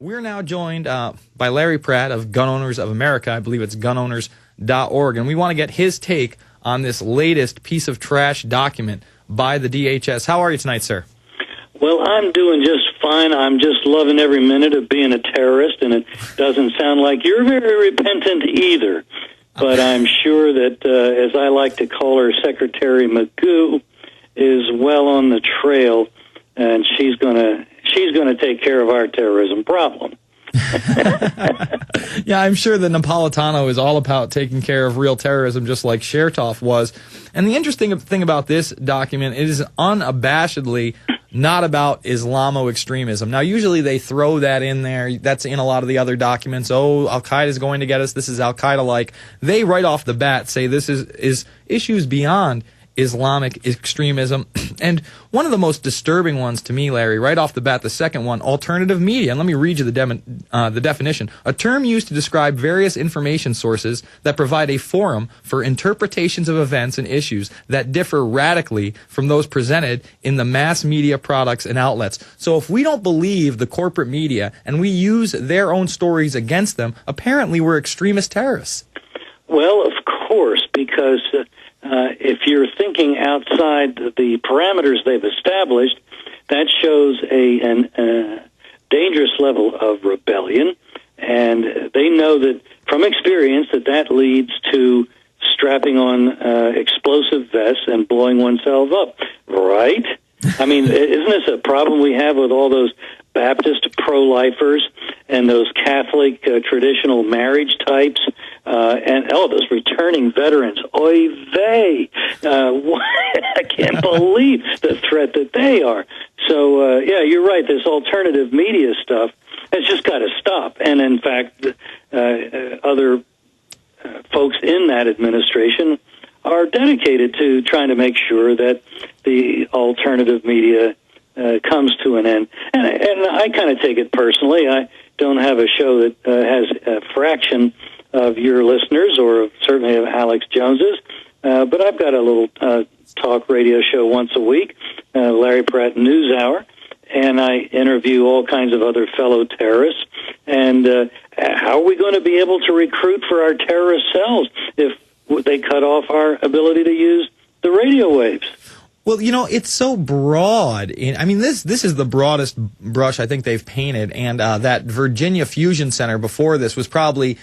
We're now joined by Larry Pratt of Gun Owners of America. I believe it's gunowners.org, and we want to get his take on this latest piece of trash document by the DHS. How are you tonight, sir? Well, I'm doing just fine. I'm just loving every minute of being a terrorist, and it doesn't sound like you're very repentant either. But I'm sure that, as I like to call her, Secretary Magoo is well on the trail, and she's gonna take care of our terrorism problem. Yeah, I'm sure that Napolitano is all about taking care of real terrorism, just like Chertoff was. And the interesting thing about this document, it is unabashedly not about Islamo-extremism. Now, usually they throw that in there. That's in a lot of the other documents. Oh, Al-Qaeda is going to get us. This is Al-Qaeda-like. They, right off the bat, say this is issues beyond Islamic extremism. And one of the most disturbing ones to me, Larry, right off the bat, the second one, alternative media. And let me read you the definition. A term used to describe various information sources that provide a forum for interpretations of events and issues that differ radically from those presented in the mass media products and outlets. So if we don't believe the corporate media and we use their own stories against them, apparently we're extremist terrorists. Well, of course, because if you're thinking outside the parameters they've established, that shows a dangerous level of rebellion, and they know that from experience that leads to strapping on explosive vests and blowing oneself up, right? I mean, isn't this a problem we have with all those Baptist pro-lifers and those Catholic traditional marriage types? And those returning veterans, oy vey! I can't believe the threat that they are. So, yeah, you're right. This alternative media stuff has just got to stop. And in fact, other folks in that administration are dedicated to trying to make sure that the alternative media comes to an end. And I kind of take it personally. I don't have a show that has a fraction of your listeners, or certainly of Alex Jones's, but I've got a little talk radio show once a week, Larry Pratt News Hour, and I interview all kinds of other fellow terrorists. And how are we going to be able to recruit for our terrorist cells if they cut off our ability to use the radio waves? Well, you know, it's so broad. I mean, this is the broadest brush I think they've painted, and that Virginia Fusion Center before this was probably,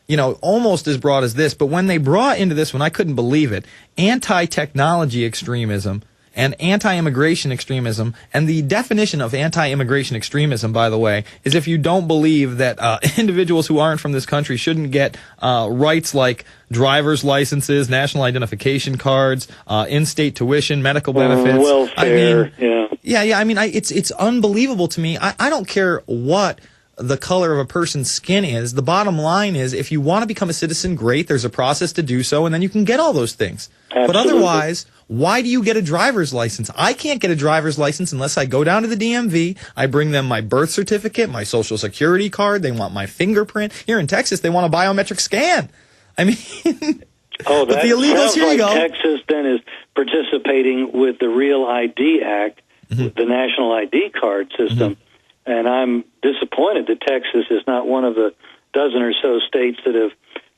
you know, almost as broad as this. But when they brought into this one, I couldn't believe it. Anti-technology extremism and anti-immigration extremism. And the definition of anti-immigration extremism, by the way, is if you don't believe that individuals who aren't from this country shouldn't get rights like driver's licenses, national identification cards, in-state tuition, medical benefits. Welfare, Yeah, I mean, it's unbelievable to me. I don't care what the color of a person's skin is. The bottom line is, if you want to become a citizen, great. There's a process to do so, and then you can get all those things. Absolutely. But otherwise, why do you get a driver's license? I can't get a driver's license unless I go down to the DMV. I bring them my birth certificate, my social security card. They want my fingerprint. Here in Texas, they want a biometric scan. I mean, but the illegals, here you go. Texas then is participating with the Real ID Act, with the national ID card system. And I'm disappointed that Texas is not one of the dozen or so states that have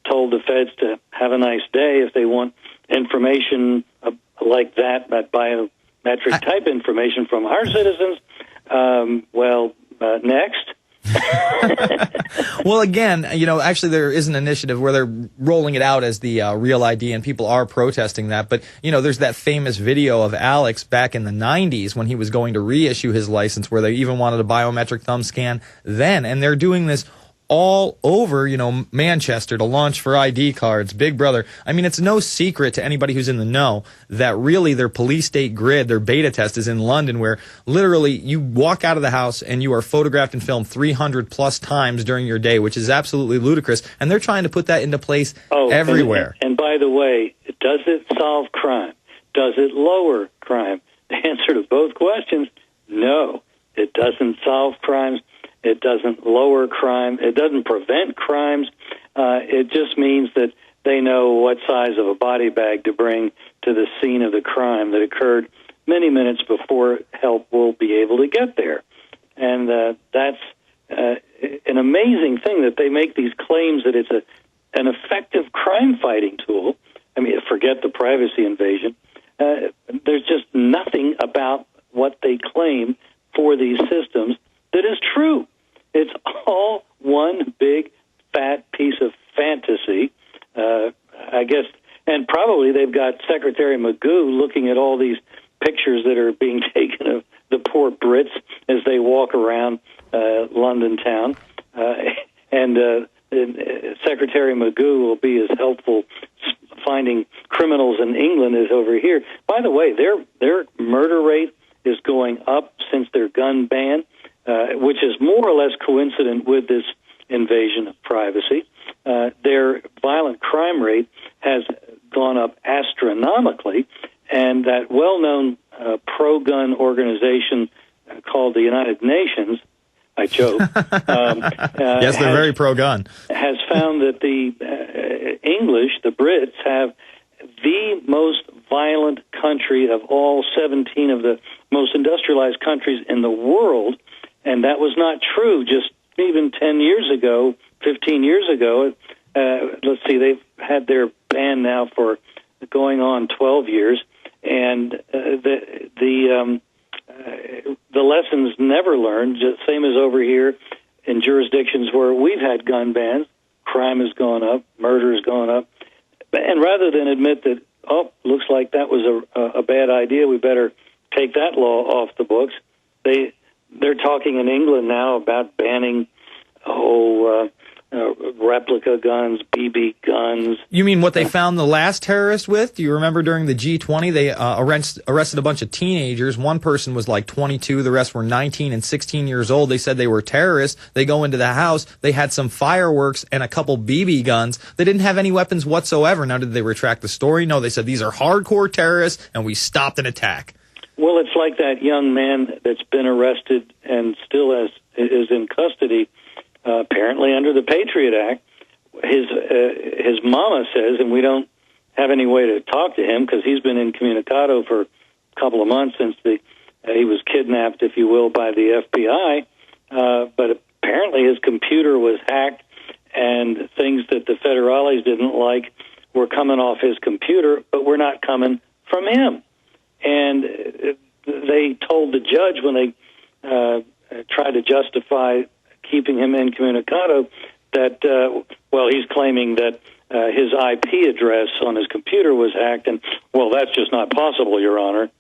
told the feds to have a nice day if they want information like that biometric type information from our citizens. Next. Well, again, you know, actually there is an initiative where they're rolling it out as the Real ID, and people are protesting that. But, you know, there's that famous video of Alex back in the 90s when he was going to reissue his license, where they even wanted a biometric thumb scan then. And they're doing this all over, you know, Manchester to launch for ID cards. Big Brother. I mean, it's no secret to anybody who's in the know that really their police state grid, their beta test is in London, where literally you walk out of the house and you are photographed and filmed 300 plus times during your day, which is absolutely ludicrous. And they're trying to put that into place everywhere. And by the way, does it solve crime? Does it lower crime? The answer to both questions, no. It doesn't solve crimes. It doesn't lower crime. It doesn't prevent crimes. It just means that they know what size of a body bag to bring to the scene of the crime that occurred many minutes before help will be able to get there. And that's an amazing thing that they make these claims that it's an effective crime-fighting tool. I mean, forget the privacy invasion. There's just nothing about what they claim for these systems that is true. It's all one big, fat piece of fantasy, I guess. And probably they've got Secretary Magoo looking at all these pictures that are being taken of the poor Brits as they walk around London town. And Secretary Magoo will be as helpful finding criminals in England as over here. By the way, their murder rate is going up since their gun ban, which is more or less coincident with this invasion of privacy. Their violent crime rate has gone up astronomically, and that well-known pro-gun organization called the United Nations, I joke. Yes, they're very pro-gun. Has found that the English, the Brits, have the most violent country of all 17 of the most industrialized countries in the world, and that was not true just even 10 years ago, 15 years ago. Let's see, they've had their ban now for going on 12 years, and the lessons never learned, just same as over here in jurisdictions where we've had gun bans. Crime has gone up, murder has gone up, and rather than admit that, oh, looks like that was a bad idea, we better take that law off the books, they're talking in England now about banning replica guns, BB guns. You mean what they found the last terrorist with? Do you remember during the G20, they arrested a bunch of teenagers. One person was like 22, the rest were 19 and 16 years old. They said they were terrorists. They go into the house, they had some fireworks and a couple BB guns. They didn't have any weapons whatsoever. Now, did they retract the story? No, they said these are hardcore terrorists and we stopped an attack. Well, it's like that young man that's been arrested and still is in custody, apparently under the Patriot Act. His mama says, and we don't have any way to talk to him because he's been incommunicado for a couple of months since he was kidnapped, if you will, by the FBI. But apparently his computer was hacked, and things that the federales didn't like were coming off his computer, but were not coming from him. And they told the judge when they tried to justify keeping him incommunicado that, well, he's claiming that his IP address on his computer was hacked, and, well, that's just not possible, Your Honor.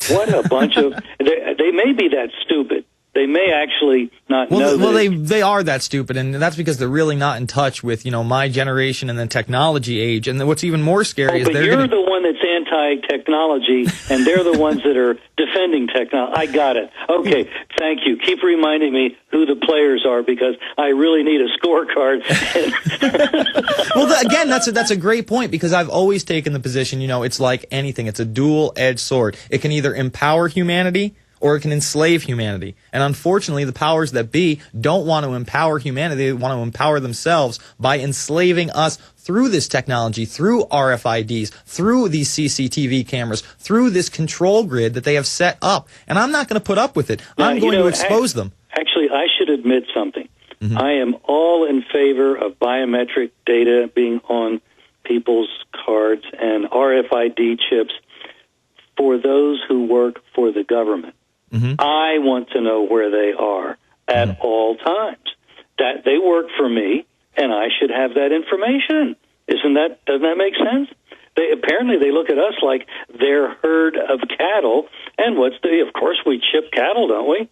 What a bunch of... They may be that stupid. They may actually not know. Well, they are that stupid, and that's because they're really not in touch with, my generation and the technology age. And what's even more scary is but you're the one that's anti-technology, and they're the ones that are defending technology. I got it. Okay, thank you. Keep reminding me who the players are because I really need a scorecard. Well, again, that's a great point because I've always taken the position, it's like anything. It's a dual-edged sword. It can either empower humanity or it can enslave humanity. And unfortunately, the powers that be don't want to empower humanity. They want to empower themselves by enslaving us through this technology, through RFIDs, through these CCTV cameras, through this control grid that they have set up. And I'm not going to put up with it. I'm going to expose them. Actually, I should admit something. Mm-hmm. I am all in favor of biometric data being on people's cards and RFID chips for those who work for the government. Mm-hmm. I want to know where they are at all times. That they work for me, and I should have that information. Doesn't that make sense? Apparently they look at us like they're herd of cattle, and of course we chip cattle, don't we?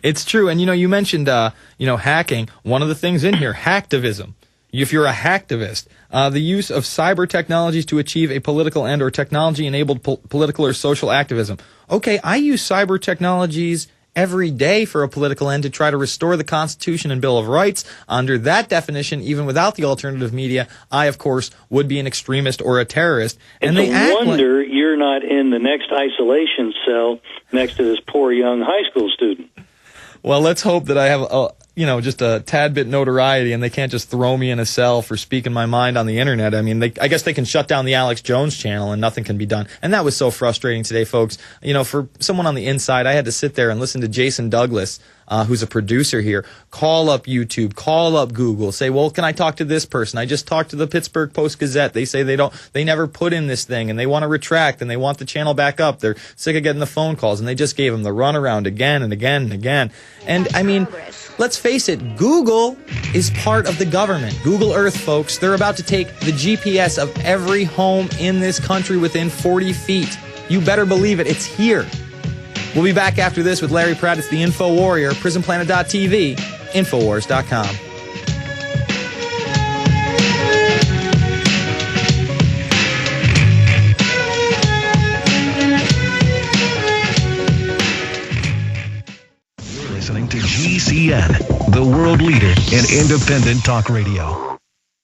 It's true, and you mentioned hacking. One of the things in here, hacktivism. If you're a hacktivist, the use of cyber technologies to achieve a political end or technology-enabled political or social activism. Okay, I use cyber technologies every day for a political end to try to restore the Constitution and Bill of Rights. Under that definition, even without the alternative media, I, of course, would be an extremist or a terrorist. And it's a wonder you're not in the next isolation cell next to this poor young high school student. Well, let's hope that I have just a tad bit notoriety and they can't just throw me in a cell for speaking my mind on the internet. I mean, I guess they can shut down the Alex Jones channel and nothing can be done. And that was so frustrating today, folks. For someone on the inside, I had to sit there and listen to Jason Douglas who's a producer here, call up YouTube, call up Google, say, well, can I talk to this person? I just talked to the Pittsburgh Post-Gazette. They say they never put in this thing, and they want to retract, and they want the channel back up. They're sick of getting the phone calls, and they just gave them the runaround again and again and again. And I mean, let's face it, Google is part of the government. Google Earth, folks, they're about to take the GPS of every home in this country within 40 feet. You better believe it. It's here. We'll be back after this with Larry Pratt. It's the Info Warrior, PrisonPlanet.tv, Infowars.com. You're listening to GCN, the world leader in independent talk radio.